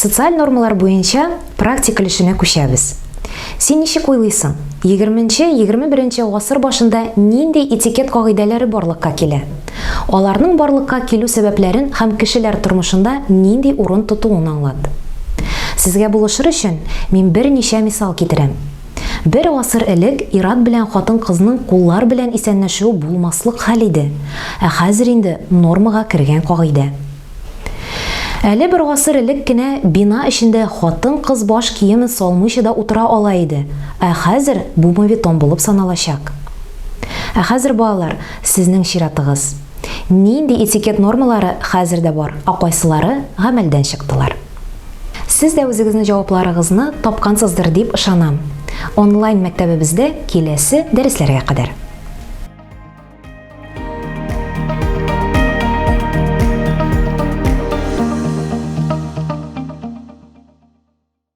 Социаль нормалар буенча практика эшенә күчәбез. Син ничек уйлыйсың? 20-21 гасыр башында нинди этикет кагыйдәләре барлыкка килә? Аларның барлыкка килү сәбәпләрен һәм кешеләр тормышында нинди урын тотуын аңлат. Сезгә булышыр өчен мин берничә мисал китерәм. Бер гасыр элек ират белән хатын-кызның куллар белән исәнләшүе булмаслык хәл иде. Ә хәзер инде нормага кергән кагыйдә. Әле бер гасыр элек кенә бина эчендә хатын-кыз баш киемен салмыйча да утыра ала иде. Ә хәзер бу моветон булып саналачак. Ә хәзер балалар, сезнең чиратыгыз. Нинди этикет нормалары хәзердә бар, ә кайсылары гамәлдән чыктылар? Сез дә үзегезнең җавапларыгызны тапкансыздыр дип ышанам. Онлайн мәктәбебездә киләсе дәресләргә кадәр.